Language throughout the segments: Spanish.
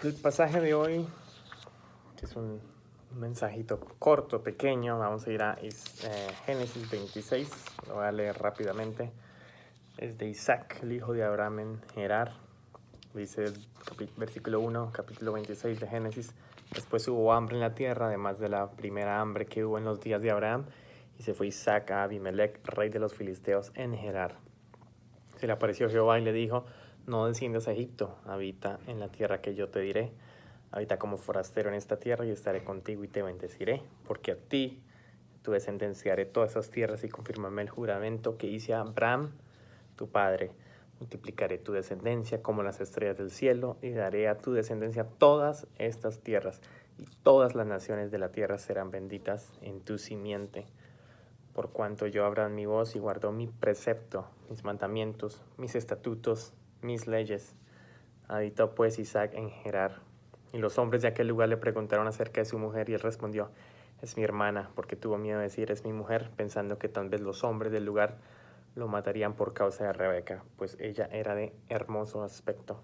El pasaje de hoy, que es un mensajito corto, pequeño, vamos a ir a Génesis 26, lo voy a leer rápidamente. Es de Isaac, el hijo de Abraham en Gerar. Dice el versículo 1, capítulo 26 de Génesis. Después hubo hambre en la tierra, además de la primera hambre que hubo en los días de Abraham, y se fue Isaac a Abimelech, rey de los filisteos, en Gerar. Se le apareció Jehová y le dijo: no desciendas a Egipto, habita en la tierra que yo te diré. Habita como forastero en esta tierra y estaré contigo y te bendeciré, porque a ti, tu descendencia, haré todas esas tierras y confirmame el juramento que hice a Abraham, tu padre. Multiplicaré tu descendencia como las estrellas del cielo y daré a tu descendencia todas estas tierras, y todas las naciones de la tierra serán benditas en tu simiente. Por cuanto yo Abraham mi voz y guardó mi precepto, mis mandamientos, mis estatutos, mis leyes. Habitó pues Isaac en Gerar. Y los hombres de aquel lugar le preguntaron acerca de su mujer, y él respondió: es mi hermana, porque tuvo miedo de decir es mi mujer, pensando que tal vez los hombres del lugar lo matarían por causa de Rebeca, pues ella era de hermoso aspecto.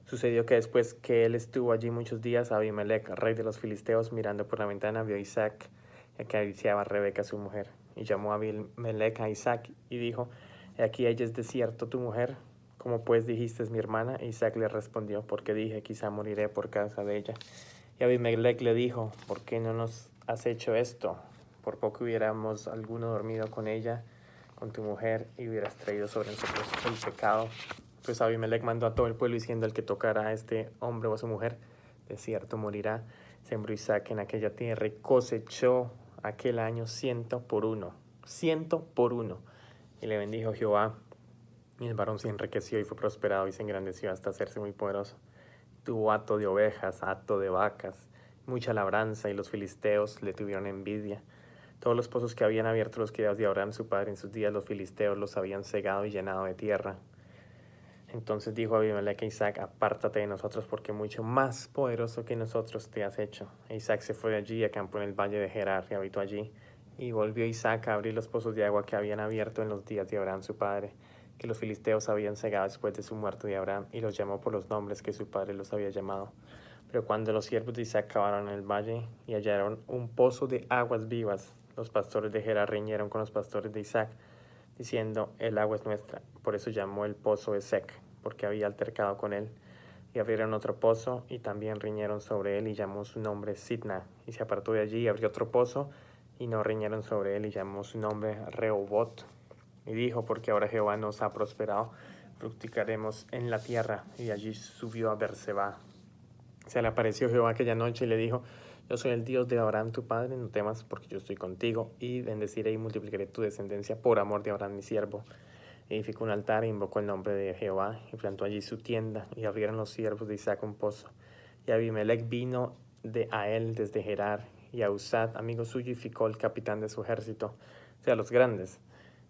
Sucedió que después que él estuvo allí muchos días, Abimelech, rey de los filisteos, mirando por la ventana, vio a Isaac y acariciaba a Rebeca su mujer. Y llamó a Abimelech a Isaac y dijo: he aquí ella es desierto tu mujer. ¿Cómo pues dijiste es mi hermana? E Isaac le respondió: porque dije quizá moriré por causa de ella. Y Abimelech le dijo: ¿por qué no nos has hecho esto? Por poco hubiéramos alguno dormido con ella, con tu mujer, y hubieras traído sobre nosotros el pecado. Pues Abimelech mandó a todo el pueblo diciendo: el que tocara a este hombre o a su mujer, de cierto morirá. Sembró Isaac en aquella tierra y cosechó aquel año 100 por 1. 100 por 1. Y le bendijo Jehová. Y el varón se enriqueció y fue prosperado y se engrandeció hasta hacerse muy poderoso. Tuvo hato de ovejas, hato de vacas, mucha labranza, y los filisteos le tuvieron envidia. Todos los pozos que habían abierto los criados de Abraham su padre en sus días, los filisteos los habían cegado y llenado de tierra. Entonces dijo Abimelech a Isaac: apártate de nosotros, porque mucho más poderoso que nosotros te has hecho. E Isaac se fue de allí y acampó en el valle de Gerar y habitó allí. Y volvió Isaac a abrir los pozos de agua que habían abierto en los días de Abraham su padre, que los filisteos habían cegado después de su muerte de Abraham, y los llamó por los nombres que su padre los había llamado. Pero cuando los siervos de Isaac cavaron en el valle y hallaron un pozo de aguas vivas, los pastores de Gerar riñeron con los pastores de Isaac, diciendo: el agua es nuestra. Por eso llamó el pozo Esec, porque había altercado con él. Y abrieron otro pozo, y también riñeron sobre él, y llamó su nombre Sidna. Y se apartó de allí y abrió otro pozo, y no riñeron sobre él, y llamó su nombre Rehobot. Y dijo: porque ahora Jehová nos ha prosperado, fructificaremos en la tierra. Y allí subió a Berseba. Se le apareció Jehová aquella noche y le dijo: yo soy el Dios de Abraham tu padre, no temas, porque yo estoy contigo, y bendeciré y multiplicaré tu descendencia por amor de Abraham mi siervo. Edificó un altar e invocó el nombre de Jehová, y plantó allí su tienda, y abrieron los siervos de Isaac un pozo. Y Abimelech vino a él desde Gerar, y a Usad, amigo suyo, y Ficol, capitán de su ejército, o sea, los grandes.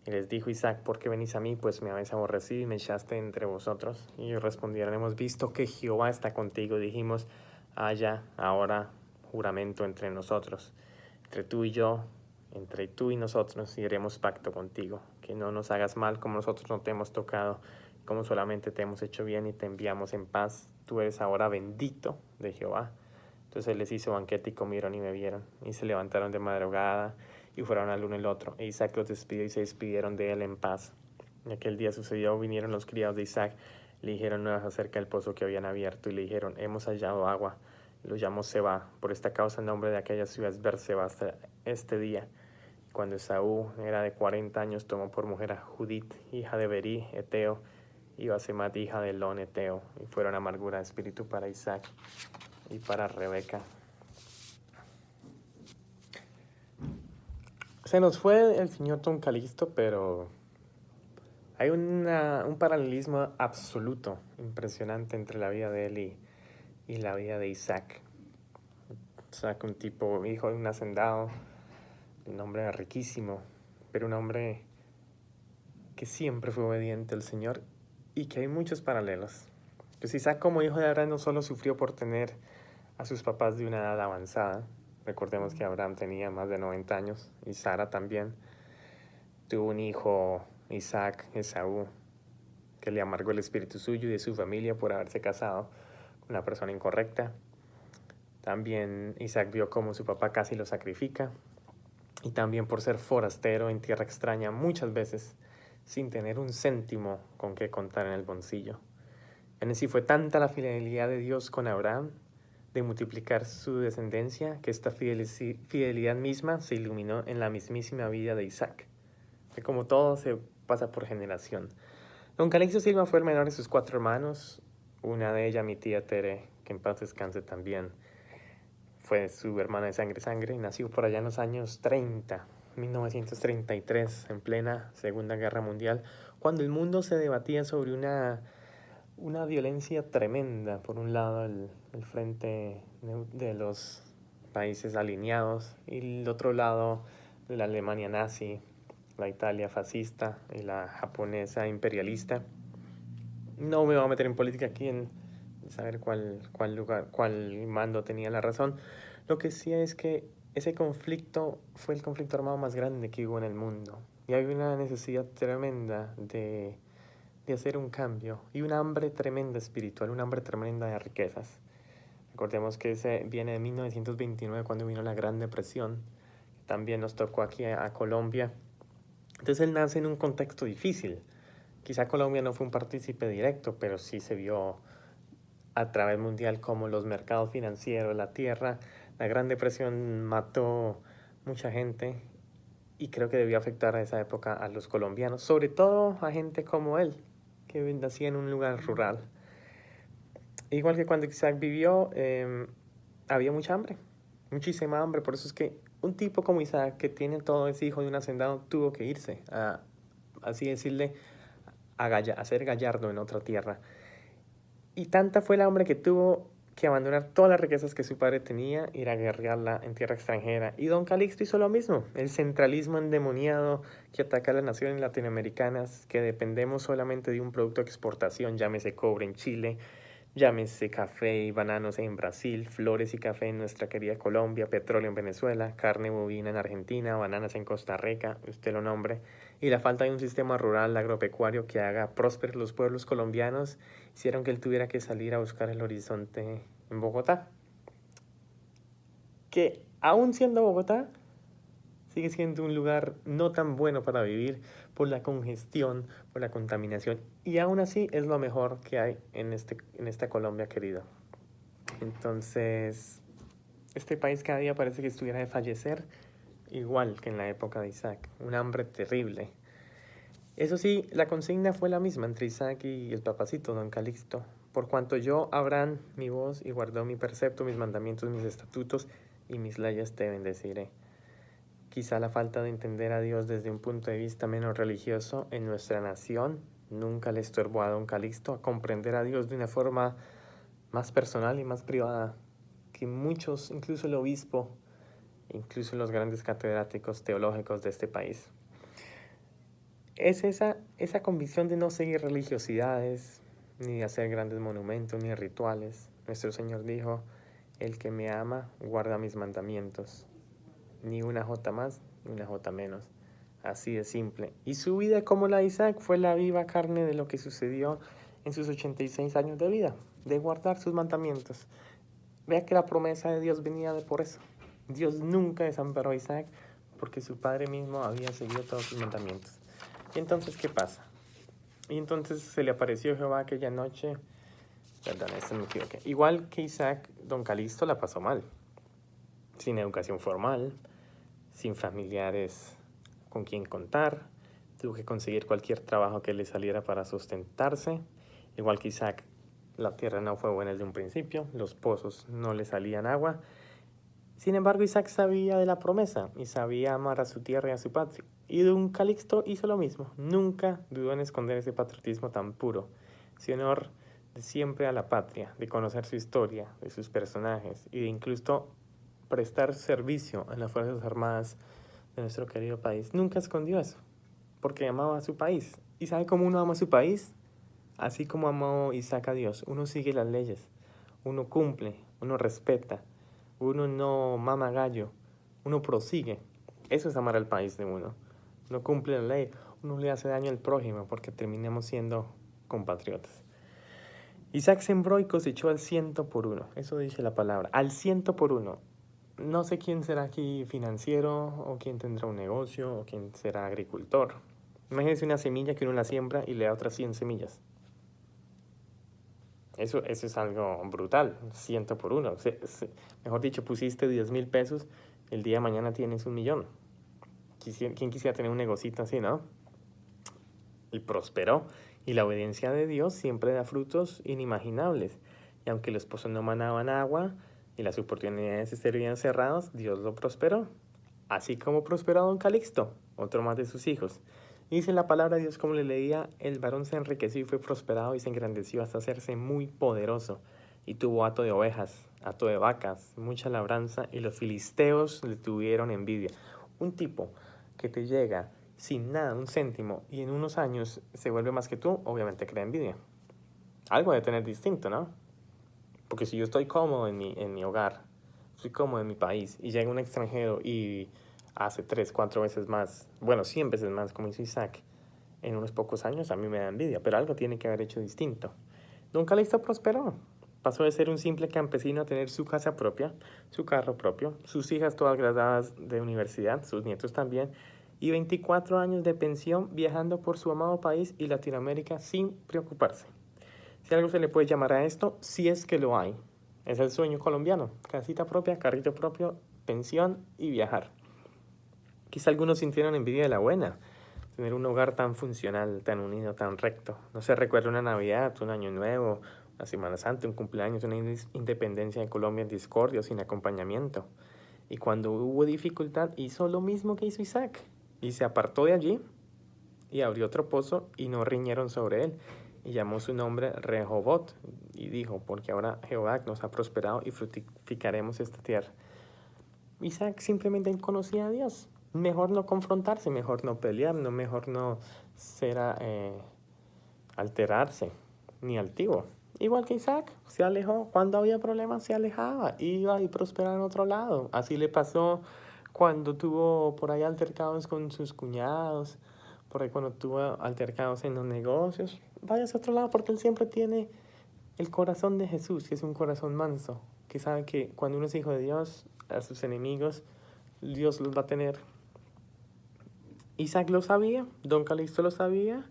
Y les dijo Isaac: ¿por qué venís a mí? Pues me habéis aborrecido y me echaste entre vosotros. Y ellos respondieron: hemos visto que Jehová está contigo. Dijimos: haya ahora juramento entre nosotros, entre tú y yo, entre tú y nosotros, y haremos pacto contigo, que no nos hagas mal como nosotros no te hemos tocado, como solamente te hemos hecho bien y te enviamos en paz. Tú eres ahora bendito de Jehová. Entonces él les hizo banquete y comieron y bebieron, y se levantaron de madrugada y fueron al uno y el otro. E Isaac los despidió y se despidieron de él en paz. En aquel día sucedió: vinieron los criados de Isaac, le dijeron nuevas acerca del pozo que habían abierto, y le dijeron: hemos hallado agua. Lo llamó Seba. Por esta causa el nombre de aquella ciudad es Berseba hasta este día. Cuando Esaú era de 40 años, tomó por mujer a Judith, hija de Berí, Eteo, y Basemat, hija de Elón, Eteo, y fueron amargura de espíritu para Isaac y para Rebeca. Se nos fue el señor Don Calixto, pero hay un paralelismo absoluto, impresionante, entre la vida de él y la vida de Isaac. Isaac, un tipo, hijo de un hacendado, un hombre riquísimo, pero un hombre que siempre fue obediente al Señor, y que hay muchos paralelos. Pues Isaac, como hijo de Abraham, no solo sufrió por tener a sus papás de una edad avanzada. Recordemos que Abraham tenía más de 90 años, y Sara también. Tuvo un hijo, Isaac, Esaú, que le amargó el espíritu suyo y de su familia por haberse casado una persona incorrecta. También Isaac vio cómo su papá casi lo sacrifica. Y también por ser forastero en tierra extraña muchas veces, sin tener un céntimo con qué contar en el bolsillo. En sí fue tanta la fidelidad de Dios con Abraham de multiplicar su descendencia que esta fidelidad misma se iluminó en la mismísima vida de Isaac. Que como todo se pasa por generación. Don Calixto Silva fue el menor de sus 4 hermanos. Una de ellas, mi tía Tere, que en paz descanse también, fue su hermana de sangre, nació por allá en los años 30, 1933, en plena Segunda Guerra Mundial, cuando el mundo se debatía sobre una violencia tremenda. Por un lado, el frente de los países alineados y el otro lado de la Alemania nazi, la Italia fascista y la japonesa imperialista. No me voy a meter en política aquí en saber cuál mando tenía la razón. Lo que sí es que ese conflicto fue el conflicto armado más grande que hubo en el mundo. Y hay una necesidad tremenda de hacer un cambio y una hambre tremenda espiritual, una hambre tremenda de riquezas. Recordemos que ese viene de 1929, cuando vino la Gran Depresión. También nos tocó aquí a Colombia. Entonces él nace en un contexto difícil. Quizá Colombia no fue un partícipe directo, pero sí se vio a través mundial como los mercados financieros, la tierra, la Gran Depresión mató mucha gente y creo que debió afectar a esa época a los colombianos, sobre todo a gente como él, que nacía en un lugar rural. Igual que cuando Isaac vivió, había mucha hambre, muchísima hambre. Por eso es que un tipo como Isaac, que tiene todo, ese hijo de un hacendado, tuvo que irse a, así decirle, a ser gallardo en otra tierra. Y tanta fue el hambre que tuvo que abandonar todas las riquezas que su padre tenía, ir a guerrearla en tierra extranjera. Y Don Calixto hizo lo mismo, el centralismo endemoniado que ataca a las naciones latinoamericanas, que dependemos solamente de un producto de exportación, llámese cobre en Chile, llámese café y bananos en Brasil, flores y café en nuestra querida Colombia, petróleo en Venezuela, carne bovina en Argentina, bananas en Costa Rica, usted lo nombre, y la falta de un sistema rural agropecuario que haga prósperos los pueblos colombianos hicieron que él tuviera que salir a buscar el horizonte en Bogotá. Que aún siendo Bogotá, sigue siendo un lugar no tan bueno para vivir por la congestión, por la contaminación. Y aún así es lo mejor que hay en esta Colombia querida. Entonces, este país cada día parece que estuviera de fallecer, igual que en la época de Isaac. Un hambre terrible. Eso sí, la consigna fue la misma entre Isaac y el papacito, Don Calixto. Por cuanto yo, Abraham, mi voz, y guardó mi precepto, mis mandamientos, mis estatutos y mis leyes, te bendeciré. Quizá la falta de entender a Dios desde un punto de vista menos religioso en nuestra nación nunca le estorbó a Don Calixto a comprender a Dios de una forma más personal y más privada que muchos, incluso el obispo, incluso los grandes catedráticos teológicos de este país. Es esa convicción de no seguir religiosidades, ni hacer grandes monumentos, ni rituales. Nuestro Señor dijo, el que me ama guarda mis mandamientos. Ni una jota más, ni una jota menos. Así de simple. Y su vida como la de Isaac fue la viva carne de lo que sucedió en sus 86 años de vida, de guardar sus mandamientos. Vea que la promesa de Dios venía de por eso. Dios nunca desamparó a Isaac porque su padre mismo había seguido todos sus mandamientos. Y entonces, ¿qué pasa? Y entonces se le apareció Jehová aquella noche. Perdón, me equivoqué. Igual que Isaac, Don Calixto la pasó mal. Sin educación formal, sin familiares con quien contar, tuvo que conseguir cualquier trabajo que le saliera para sustentarse. Igual que Isaac, la tierra no fue buena desde un principio, los pozos no le salían agua. Sin embargo, Isaac sabía de la promesa y sabía amar a su tierra y a su patria. Y Don Calixto hizo lo mismo, nunca dudó en esconder ese patriotismo tan puro, ese honor de siempre a la patria, de conocer su historia, de sus personajes y de incluso prestar servicio a las Fuerzas Armadas de nuestro querido país. Nunca escondió eso, porque amaba a su país. ¿Y sabe cómo uno ama a su país? Así como amó Isaac a Dios. Uno sigue las leyes, uno cumple, uno respeta, uno no mama gallo, uno prosigue. Eso es amar al país de uno. Uno cumple la ley, uno le hace daño al prójimo porque terminamos siendo compatriotas. Isaac sembró y cosechó al 100 por 1. Eso dice la palabra, al 100 por 1. No sé quién será aquí financiero, o quién tendrá un negocio, o quién será agricultor. Imagínense una semilla que uno la siembra y le da otras 100 semillas. Eso es algo brutal, 100 por 1. Mejor dicho, pusiste 10,000 pesos, el día de mañana tienes 1,000,000. ¿Quién quisiera tener un negocito así, no? Y prosperó. Y la obediencia de Dios siempre da frutos inimaginables. Y aunque los pozos no manaban agua y las oportunidades estarían cerradas, Dios lo prosperó. Así como prosperó a don Calixto, otro más de sus hijos. Dice la palabra de Dios, como le leía, el varón se enriqueció y fue prosperado y se engrandeció hasta hacerse muy poderoso. Y tuvo hato de ovejas, hato de vacas, mucha labranza, y los filisteos le tuvieron envidia. Un tipo que te llega sin nada, un céntimo, y en unos años se vuelve más que tú, obviamente crea envidia. Algo de tener distinto, ¿no? Porque si yo estoy cómodo en mi hogar, estoy cómodo en mi país, y llega un extranjero y hace 3, 4 veces más, bueno, 100 veces más, como hizo Isaac, en unos pocos años, a mí me da envidia, pero algo tiene que haber hecho distinto. Don Calixto prosperó. Pasó de ser un simple campesino a tener su casa propia, su carro propio, sus hijas todas graduadas de universidad, sus nietos también, y 24 años de pensión viajando por su amado país y Latinoamérica sin preocuparse. Si algo se le puede llamar a esto, si es que lo hay, es el sueño colombiano: casita propia, carrito propio, pensión y viajar. Quizá algunos sintieron envidia de la buena, tener un hogar tan funcional, tan unido, tan recto. No se recuerda una Navidad, un Año Nuevo, una Semana Santa, un cumpleaños, una independencia de Colombia en discordia, sin acompañamiento. Y cuando hubo dificultad, hizo lo mismo que hizo Isaac, y se apartó de allí y abrió otro pozo, y no riñeron sobre él, y llamó su nombre Rehobot, y dijo: porque ahora Jehová nos ha prosperado y frutificaremos esta tierra. Isaac simplemente conocía a Dios. Mejor no confrontarse, mejor no pelear, mejor no ser alterarse, ni altivo. Igual que Isaac, se alejó. Cuando había problemas se alejaba, iba y prosperaba en otro lado. Así le pasó cuando tuvo por ahí altercados con sus cuñados, por ahí cuando tuvo altercados en los negocios. Váyase a otro lado, porque él siempre tiene el corazón de Jesús, que es un corazón manso, que sabe que cuando uno es hijo de Dios, a sus enemigos, Dios los va a tener. Isaac lo sabía, don Calixto lo sabía,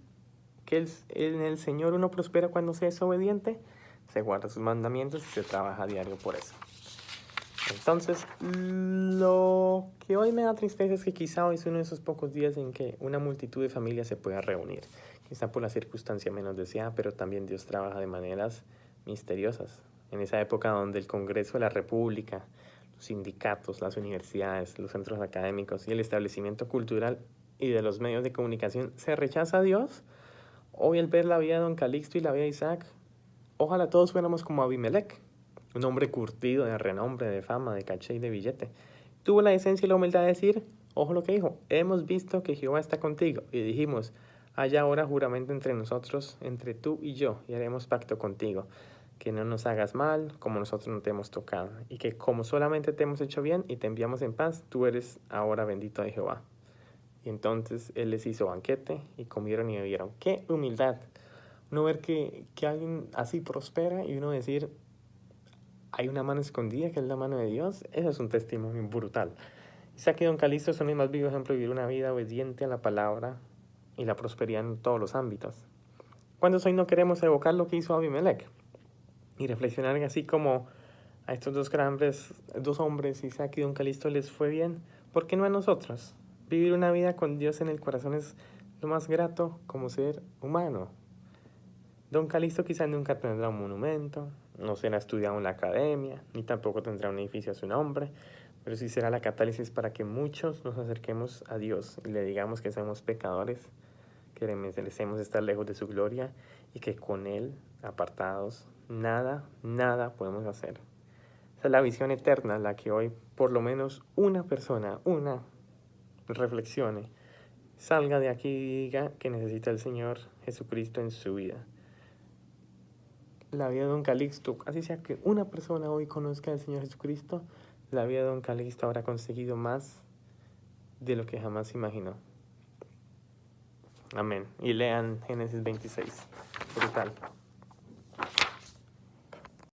que en el Señor uno prospera cuando se es obediente, se guarda sus mandamientos y se trabaja a diario por eso. Entonces, lo que hoy me da tristeza es que quizá hoy es uno de esos pocos días en que una multitud de familias se pueda reunir. Quizá por la circunstancia menos deseada, pero también Dios trabaja de maneras misteriosas. En esa época donde el Congreso de la República, los sindicatos, las universidades, los centros académicos y el establecimiento cultural y de los medios de comunicación se rechaza a Dios, hoy al ver la vida de don Calixto y la vida de Isaac, ojalá todos fuéramos como Abimelec, un hombre curtido de renombre, de fama, de caché y de billete. Tuvo la decencia y la humildad de decir, ojo lo que dijo: hemos visto que Jehová está contigo, y dijimos: haya ahora juramento entre nosotros, entre tú y yo, y haremos pacto contigo, que no nos hagas mal, como nosotros no te hemos tocado, y que como solamente te hemos hecho bien y te enviamos en paz, tú eres ahora bendito de Jehová. Y entonces él les hizo banquete, y comieron y bebieron. ¡Qué humildad! Uno ver que alguien así prospera, y uno decir: hay una mano escondida que es la mano de Dios. Eso es un testimonio brutal. Isaac y don Calixto son el más vivo ejemplo de vivir una vida obediente a la palabra y la prosperidad en todos los ámbitos. ¿Cuántos hoy no queremos evocar lo que hizo Abimelec y reflexionar así como a estos dos hombres, Isaac y don Calixto, les fue bien? ¿Por qué no a nosotros? Vivir una vida con Dios en el corazón es lo más grato como ser humano. Don Calixto quizá nunca tendrá un monumento, no será estudiado en la academia, ni tampoco tendrá un edificio a su nombre, pero sí será la catálisis para que muchos nos acerquemos a Dios y le digamos que somos pecadores, que merecemos estar lejos de su gloria y que con Él, apartados, nada podemos hacer. Esa es la visión eterna, la que hoy por lo menos una persona, reflexione, salga de aquí y diga que necesita al Señor Jesucristo en su vida. La vida de don Calixto, así sea que una persona hoy conozca al Señor Jesucristo, la vida de don Calixto habrá conseguido más de lo que jamás imaginó. Amén. Y lean Génesis 26. Brutal.